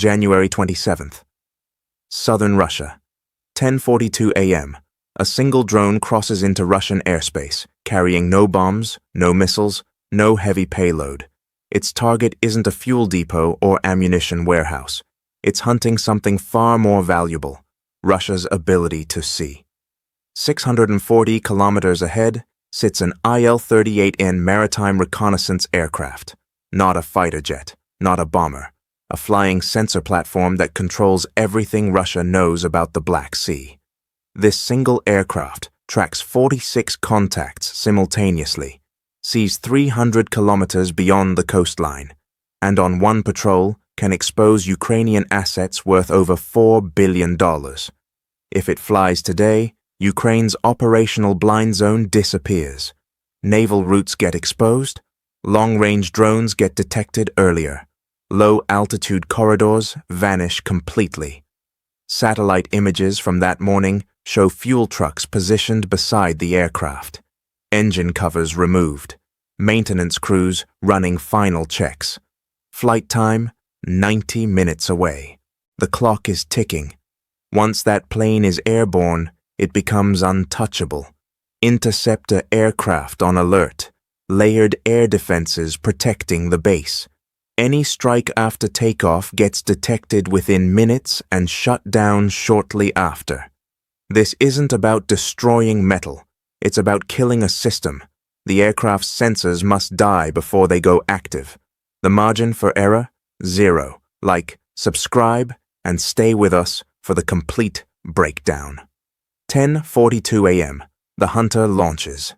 January 27th. Southern Russia. 10:42 a.m. A single drone crosses into Russian airspace, carrying no bombs, no missiles, no heavy payload. Its target isn't a fuel depot or ammunition warehouse. It's hunting something far more valuable: Russia's ability to see. 640 kilometers ahead sits an IL-38N maritime reconnaissance aircraft. Not a fighter jet, not a bomber. A flying sensor platform that controls everything Russia knows about the Black Sea. This single aircraft tracks 46 contacts simultaneously, sees 300 kilometers beyond the coastline, and on one patrol can expose Ukrainian assets worth over $4 billion. If it flies today, Ukraine's operational blind zone disappears. Naval routes get exposed, long-range drones get detected earlier. Low-altitude corridors vanish completely. Satellite images from that morning show fuel trucks positioned beside the aircraft, engine covers removed, maintenance crews running final checks. Flight time, 90 minutes away. The clock is ticking. Once that plane is airborne, it becomes untouchable. Interceptor aircraft on alert, layered air defenses protecting the base. Any strike after takeoff gets detected within minutes and shut down shortly after. This isn't about destroying metal. It's about killing a system. The aircraft's sensors must die before they go active. The margin for error? 0. Like, subscribe, and stay with us for the complete breakdown. 10:42 a.m. The Hunter launches.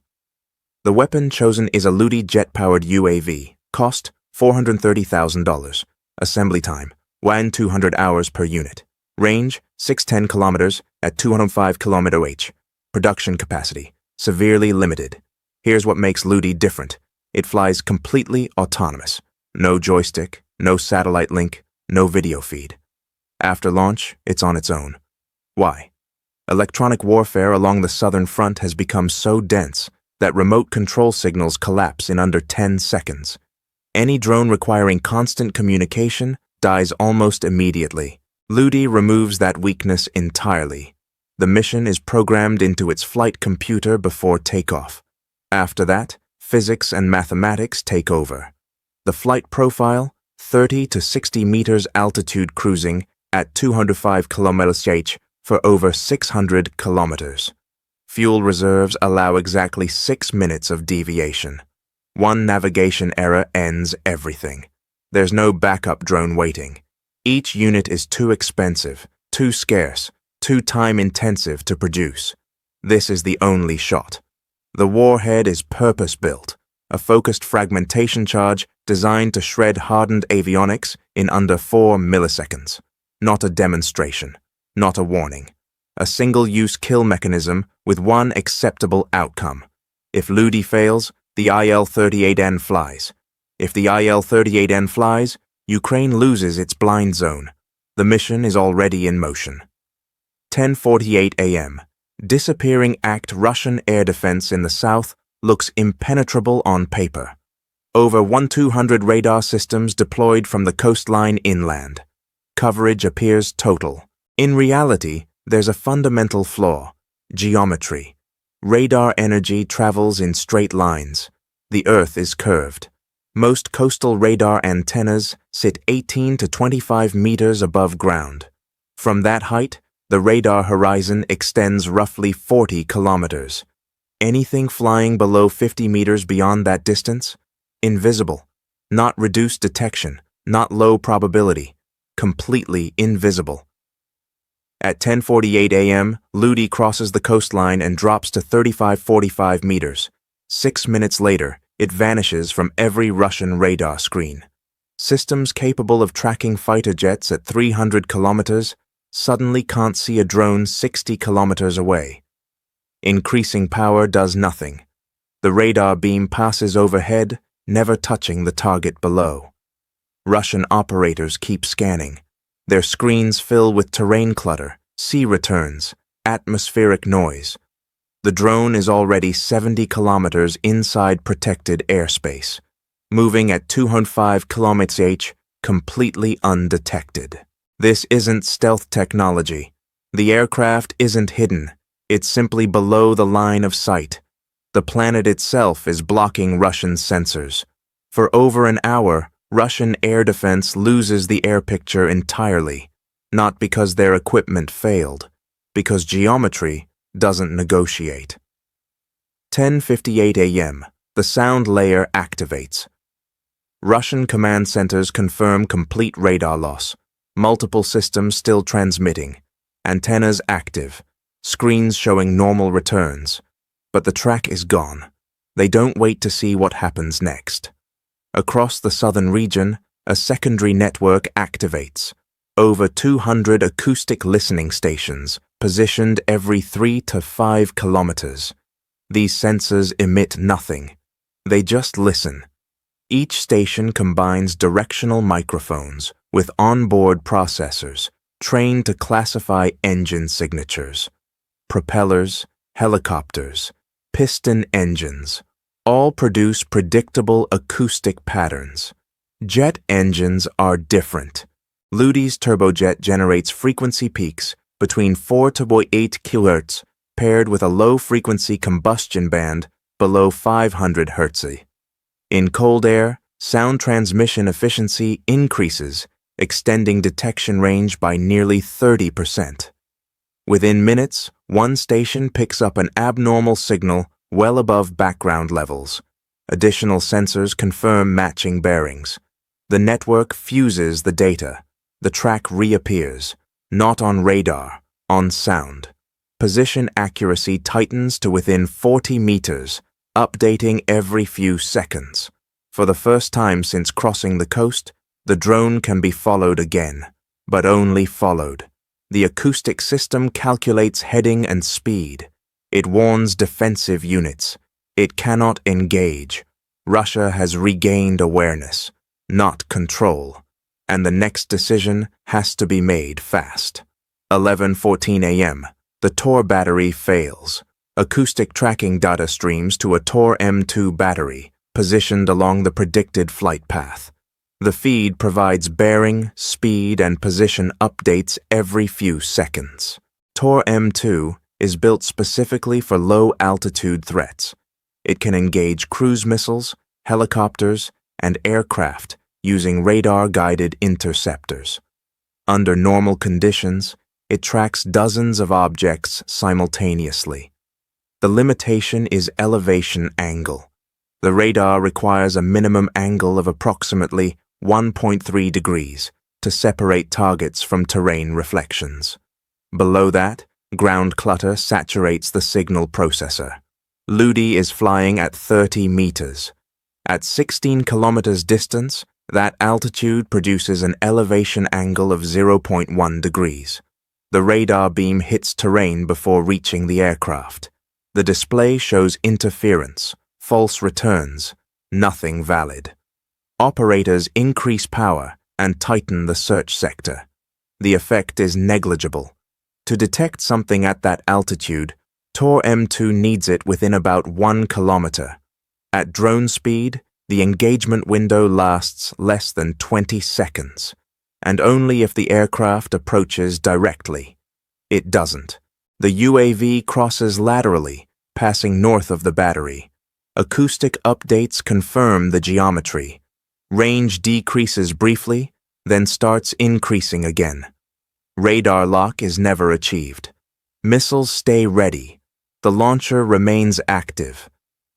The weapon chosen is a Ludi jet-powered UAV. Cost $430,000. Assembly time, 200 hours per unit. Range, 610 kilometers at 205 km/h. Production capacity, severely limited. Here's what makes Ludi different. It flies completely autonomous. No joystick, no satellite link, no video feed. After launch, it's on its own. Why? Electronic warfare along the southern front has become so dense that remote control signals collapse in under 10 seconds. Any drone requiring constant communication dies almost immediately. Ludi removes that weakness entirely. The mission is programmed into its flight computer before takeoff. After that, physics and mathematics take over. The flight profile, 30 to 60 meters altitude cruising at 205 km/h for over 600 kilometers. Fuel reserves allow exactly 6 minutes of deviation. One navigation error ends everything. There's no backup drone waiting. Each unit is too expensive, too scarce, too time-intensive to produce. This is the only shot. The warhead is purpose-built, a focused fragmentation charge designed to shred hardened avionics in under 4 milliseconds. Not a demonstration, not a warning. A single-use kill mechanism with one acceptable outcome. If Ludi fails, the IL-38N flies. If the IL-38N flies, Ukraine loses its blind zone. The mission is already in motion. 10:48 a.m. Disappearing act Russian air defense in the south looks impenetrable on paper. Over 1,200 radar systems deployed from the coastline inland. Coverage appears total. In reality, there's a fundamental flaw: geometry. Radar energy travels in straight lines. The Earth is curved. Most coastal radar antennas sit 18 to 25 meters above ground. From that height, the radar horizon extends roughly 40 kilometers. Anything flying below 50 meters beyond that distance? Invisible. Not reduced detection, not low probability. Completely invisible. At 10:48 a.m., Ludi crosses the coastline and drops to 35-45 meters. 6 minutes later, it vanishes from every Russian radar screen. Systems capable of tracking fighter jets at 300 kilometers suddenly can't see a drone 60 kilometers away. Increasing power does nothing. The radar beam passes overhead, never touching the target below. Russian operators keep scanning. Their screens fill with terrain clutter, sea returns, atmospheric noise. The drone is already 70 kilometers inside protected airspace, moving at 205 km/h, completely undetected. This isn't stealth technology. The aircraft isn't hidden. It's simply below the line of sight. The planet itself is blocking Russian sensors. For over an hour, Russian air defense loses the air picture entirely, not because their equipment failed, because geometry doesn't negotiate. 10:58 a.m. The sound layer activates. Russian command centers confirm complete radar loss, multiple systems still transmitting, antennas active, screens showing normal returns. But the track is gone. They don't wait to see what happens next. Across the southern region, a secondary network activates. Over 200 acoustic listening stations, positioned every 3 to 5 kilometers. These sensors emit nothing. They just listen. Each station combines directional microphones with onboard processors trained to classify engine signatures. Propellers, helicopters, piston engines, all produce predictable acoustic patterns. Jet engines are different. Ludi's turbojet generates frequency peaks between 4 to 8 kHz paired with a low-frequency combustion band below 500 Hz. In cold air, sound transmission efficiency increases, extending detection range by nearly 30%. Within minutes, one station picks up an abnormal signal well above background levels. Additional sensors confirm matching bearings. The network fuses the data. The track reappears, not on radar, on sound. Position accuracy tightens to within 40 meters, updating every few seconds. For the first time since crossing the coast, the drone can be followed again, but only followed. The acoustic system calculates heading and speed. It warns defensive units. It cannot engage. Russia has regained awareness, not control, and the next decision has to be made fast. 11:14 a.m. The Tor battery fails. Acoustic tracking data streams to a Tor M2 battery, positioned along the predicted flight path. The feed provides bearing, speed, and position updates every few seconds. Tor M2 is built specifically for low-altitude threats. It can engage cruise missiles, helicopters, and aircraft using radar-guided interceptors. Under normal conditions, it tracks dozens of objects simultaneously. The limitation is elevation angle. The radar requires a minimum angle of approximately 1.3 degrees to separate targets from terrain reflections. Below that, ground clutter saturates the signal processor. Ludi is flying at 30 meters. At 16 kilometers distance, that altitude produces an elevation angle of 0.1 degrees. The radar beam hits terrain before reaching the aircraft. The display shows interference, false returns, nothing valid. Operators increase power and tighten the search sector. The effect is negligible. To detect something at that altitude, Tor M2 needs it within about 1 kilometer. At drone speed, the engagement window lasts less than 20 seconds, and only if the aircraft approaches directly. It doesn't. The UAV crosses laterally, passing north of the battery. Acoustic updates confirm the geometry. Range decreases briefly, then starts increasing again. Radar lock is never achieved. Missiles stay ready. The launcher remains active.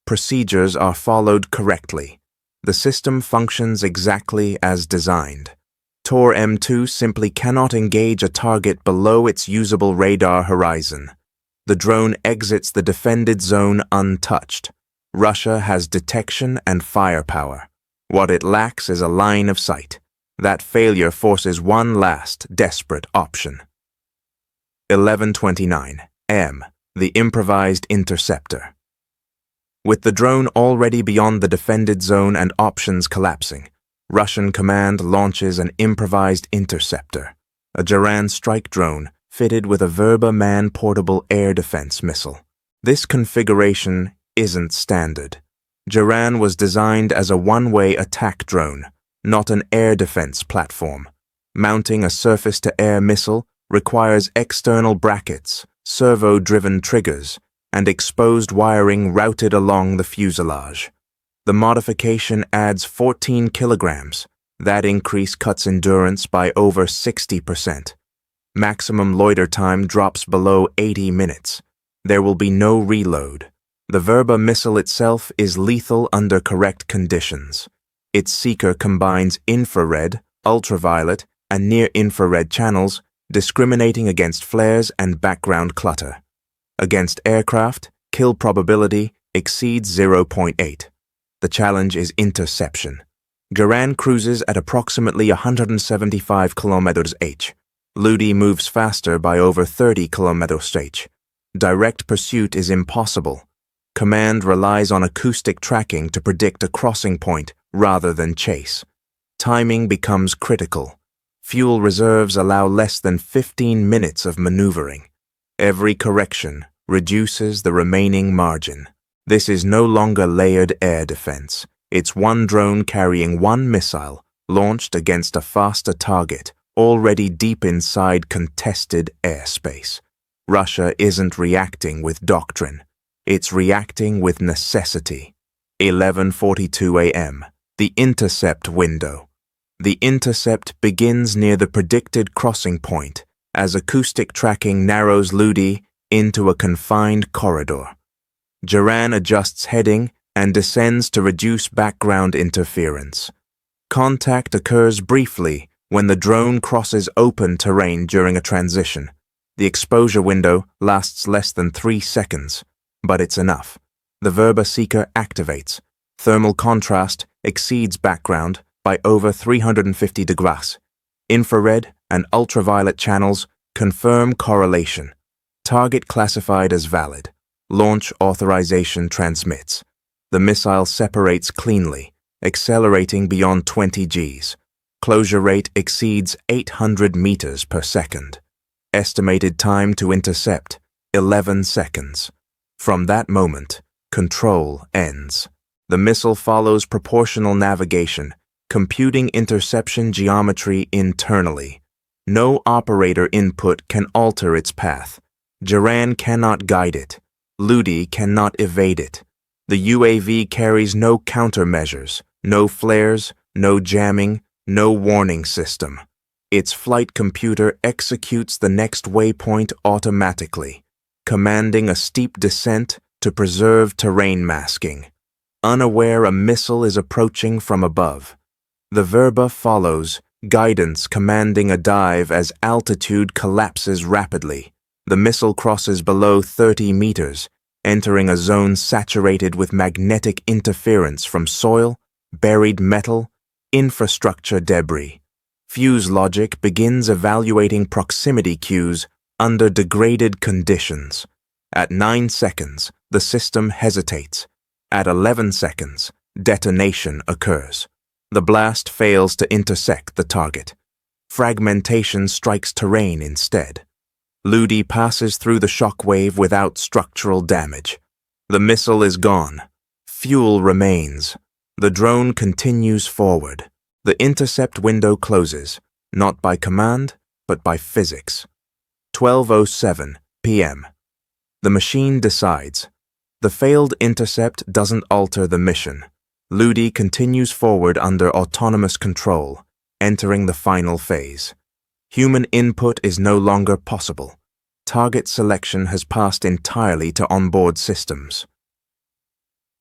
Procedures are followed correctly. The system functions exactly as designed. Tor M2 simply cannot engage a target below its usable radar horizon. The drone exits the defended zone untouched. Russia has detection and firepower. What it lacks is a line of sight. That failure forces one last, desperate option. 11:29 a.m. The improvised interceptor. With the drone already beyond the defended zone and options collapsing, Russian command launches an improvised interceptor, a Jaran strike drone fitted with a Verba man-portable air defense missile. This configuration isn't standard. Jaran was designed as a one-way attack drone, not an air defense platform. Mounting a surface-to-air missile requires external brackets, servo-driven triggers, and exposed wiring routed along the fuselage. The modification adds 14 kilograms. That increase cuts endurance by over 60%. Maximum loiter time drops below 80 minutes. There will be no reload. The Verba missile itself is lethal under correct conditions. Its seeker combines infrared, ultraviolet, and near-infrared channels, discriminating against flares and background clutter. Against aircraft, kill probability exceeds 0.8. The challenge is interception. Garan cruises at approximately 175 km/h. Ludi moves faster by over 30 km/h. Direct pursuit is impossible. Command relies on acoustic tracking to predict a crossing point rather than chase. Timing becomes critical. Fuel reserves allow less than 15 minutes of maneuvering. Every correction reduces the remaining margin. This is no longer layered air defense. It's one drone carrying one missile, launched against a faster target, already deep inside contested airspace. Russia isn't reacting with doctrine. It's reacting with necessity. 11:42 a.m. The intercept window. The intercept begins near the predicted crossing point as acoustic tracking narrows Ludi into a confined corridor. Garan adjusts heading and descends to reduce background interference. Contact occurs briefly when the drone crosses open terrain during a transition. The exposure window lasts less than 3 seconds, but it's enough. The Verba seeker activates. Thermal contrast exceeds background by over 350 degrees. Infrared and ultraviolet channels confirm correlation. Target classified as valid. Launch authorization transmits. The missile separates cleanly, accelerating beyond 20 Gs. Closure rate exceeds 800 meters per second. Estimated time to intercept, 11 seconds. From that moment, control ends. The missile follows proportional navigation, computing interception geometry internally. No operator input can alter its path. Garan cannot guide it. Ludi cannot evade it. The UAV carries no countermeasures, no flares, no jamming, no warning system. Its flight computer executes the next waypoint automatically, commanding a steep descent to preserve terrain masking. Unaware a missile is approaching from above. The Verba follows, guidance commanding a dive as altitude collapses rapidly. The missile crosses below 30 meters, entering a zone saturated with magnetic interference from soil, buried metal, infrastructure debris. Fuse logic begins evaluating proximity cues under degraded conditions. At 9 seconds, the system hesitates. At 11 seconds, detonation occurs. The blast fails to intersect the target. Fragmentation strikes terrain instead. Ludi passes through the shockwave without structural damage. The missile is gone. Fuel remains. The drone continues forward. The intercept window closes, not by command, but by physics. 12:07 p.m. The machine decides. The failed intercept doesn't alter the mission. Ludi continues forward under autonomous control, entering the final phase. Human input is no longer possible. Target selection has passed entirely to onboard systems.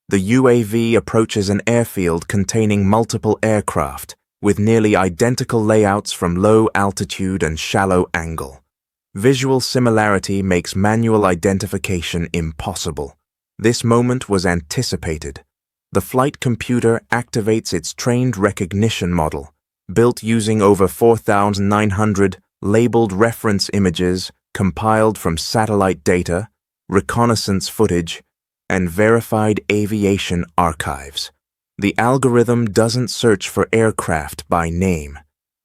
The UAV approaches an airfield containing multiple aircraft, with nearly identical layouts from low altitude and shallow angle. Visual similarity makes manual identification impossible. This moment was anticipated. The flight computer activates its trained recognition model, built using over 4,900 labeled reference images compiled from satellite data, reconnaissance footage, and verified aviation archives. The algorithm doesn't search for aircraft by name.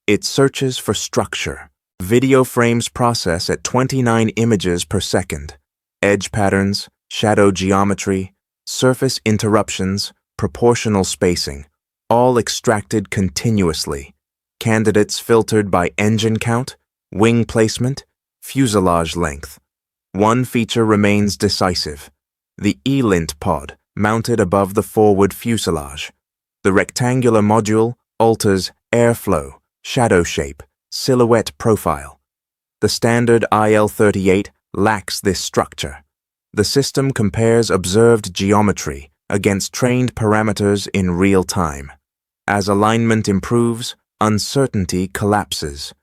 It searches for structure. Video frames process at 29 images per second. Edge patterns, shadow geometry, surface interruptions, proportional spacing, all extracted continuously. Candidates filtered by engine count, wing placement, fuselage length. One feature remains decisive: the E-lint pod mounted above the forward fuselage. The rectangular module alters airflow, shadow shape, silhouette profile. The standard IL-38 lacks this structure. The system compares observed geometry against trained parameters in real time. As alignment improves, uncertainty collapses.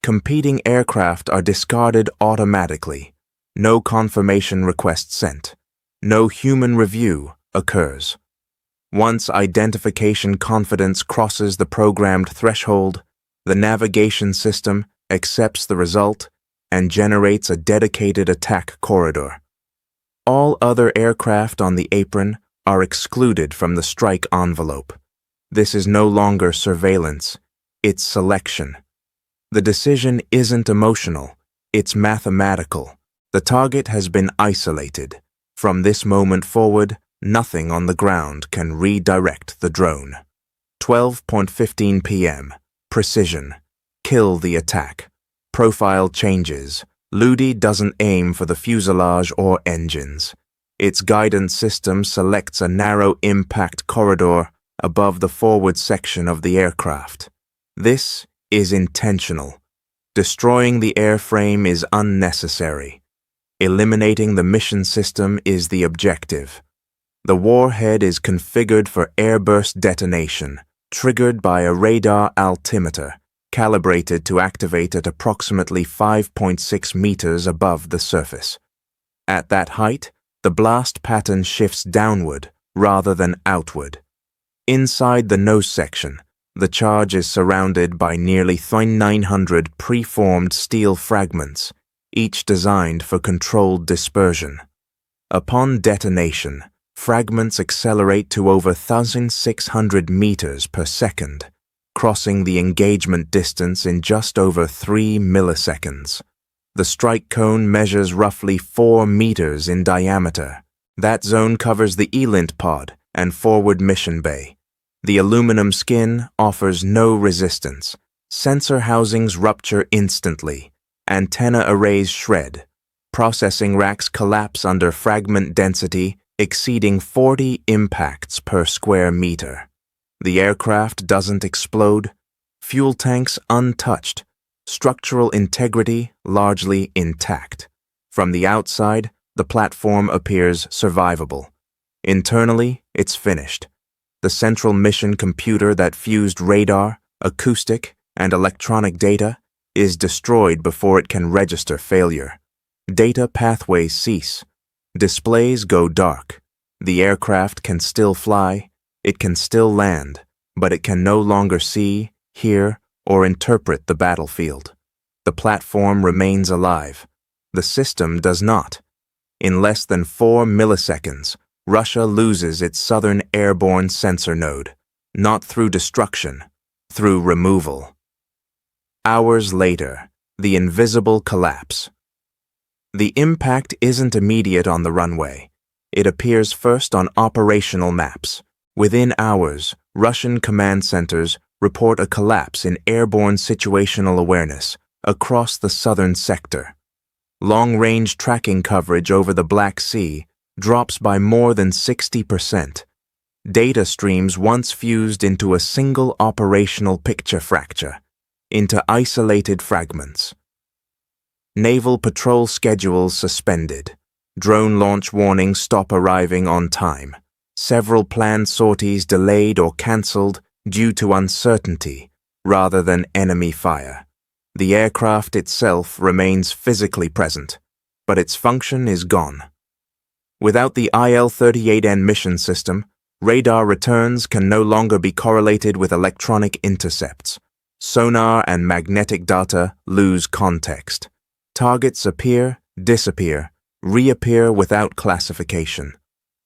Competing aircraft are discarded automatically. No confirmation request sent. No human review occurs. Once identification confidence crosses the programmed threshold, the navigation system accepts the result and generates a dedicated attack corridor. All other aircraft on the apron are excluded from the strike envelope. This is no longer surveillance, it's selection. The decision isn't emotional, it's mathematical. The target has been isolated. From this moment forward, nothing on the ground can redirect the drone. 12:15 p.m. Precision. Kill the attack. Profile changes. Ludi doesn't aim for the fuselage or engines. Its guidance system selects a narrow impact corridor above the forward section of the aircraft. This is intentional. Destroying the airframe is unnecessary. Eliminating the mission system is the objective. The warhead is configured for airburst detonation, triggered by a radar altimeter, calibrated to activate at approximately 5.6 meters above the surface. At that height, the blast pattern shifts downward rather than outward. Inside the nose section, the charge is surrounded by nearly 900 preformed steel fragments, each designed for controlled dispersion. Upon detonation, fragments accelerate to over 1,600 meters per second, crossing the engagement distance in just over 3 milliseconds. The strike cone measures roughly 4 meters in diameter. That zone covers the E-lint pod and forward mission bay. The aluminum skin offers no resistance. Sensor housings rupture instantly. Antenna arrays shred. Processing racks collapse under fragment density exceeding 40 impacts per square meter. The aircraft doesn't explode. Fuel tanks untouched. Structural integrity largely intact. From the outside, the platform appears survivable. Internally, it's finished. The central mission computer that fused radar, acoustic, and electronic data is destroyed before it can register failure. Data pathways cease. Displays go dark. The aircraft can still fly, it can still land, but it can no longer see, hear, or interpret the battlefield. The platform remains alive. The system does not. In less than 4 milliseconds, Russia loses its southern airborne sensor node, not through destruction, through removal. Hours later, the invisible collapse. The impact isn't immediate on the runway. It appears first on operational maps. Within hours, Russian command centers report a collapse in airborne situational awareness across the southern sector. Long-range tracking coverage over the Black Sea drops by more than 60%. Data streams once fused into a single operational picture fracture, into isolated fragments. Naval patrol schedules suspended. Drone launch warnings stop arriving on time. Several planned sorties delayed or cancelled due to uncertainty rather than enemy fire. The aircraft itself remains physically present, but its function is gone. Without the IL-38N mission system, radar returns can no longer be correlated with electronic intercepts. Sonar and magnetic data lose context. Targets appear, disappear, reappear without classification.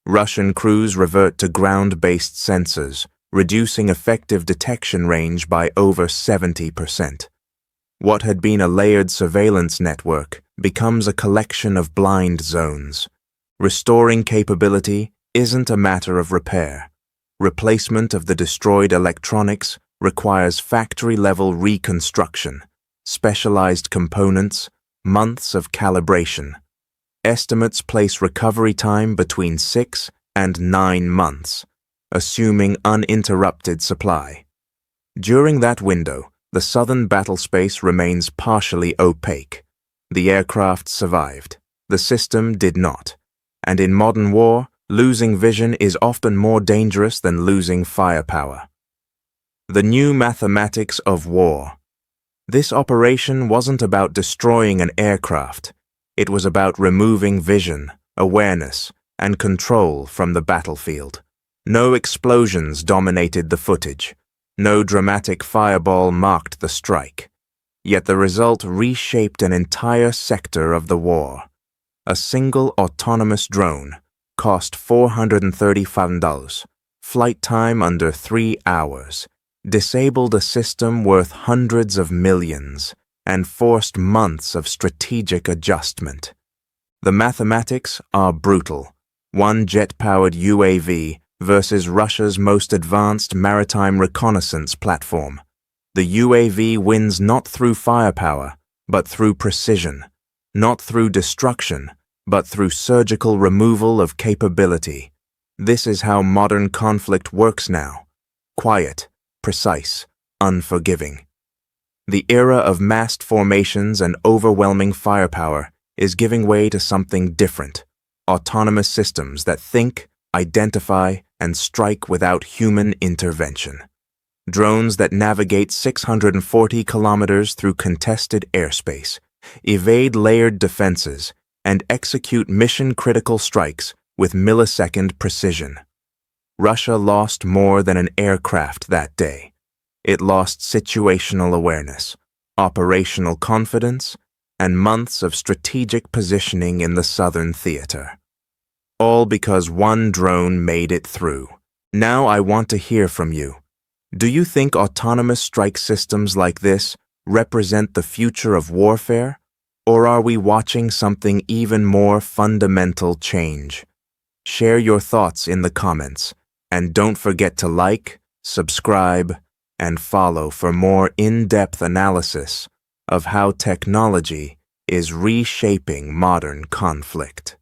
Russian crews revert to ground-based sensors, reducing effective detection range by over 70%. What had been a layered surveillance network becomes a collection of blind zones. Restoring capability isn't a matter of repair. Replacement of the destroyed electronics requires factory-level reconstruction, specialized components, months of calibration. Estimates place recovery time between 6 and 9 months, assuming uninterrupted supply. During that window, the southern battlespace remains partially opaque. The aircraft survived. The system did not. And in modern war, losing vision is often more dangerous than losing firepower. The new mathematics of war. This operation wasn't about destroying an aircraft. It was about removing vision, awareness, and control from the battlefield. No explosions dominated the footage. No dramatic fireball marked the strike. Yet the result reshaped an entire sector of the war. A single autonomous drone cost $430,000, flight time under 3 hours, disabled a system worth hundreds of millions, and forced months of strategic adjustment. The mathematics are brutal. One jet-powered UAV versus Russia's most advanced maritime reconnaissance platform. The UAV wins not through firepower, but through precision, not through destruction, but through surgical removal of capability. This is how modern conflict works now. Quiet, precise, unforgiving. The era of massed formations and overwhelming firepower is giving way to something different. Autonomous systems that think, identify, and strike without human intervention. Drones that navigate 640 kilometers through contested airspace, evade layered defenses, and execute mission-critical strikes with millisecond precision. Russia lost more than an aircraft that day. It lost situational awareness, operational confidence, and months of strategic positioning in the southern theater. All because one drone made it through. Now I want to hear from you. Do you think autonomous strike systems like this represent the future of warfare? Or are we watching something even more fundamental change? Share your thoughts in the comments, and don't forget to like, subscribe, and follow for more in-depth analysis of how technology is reshaping modern conflict.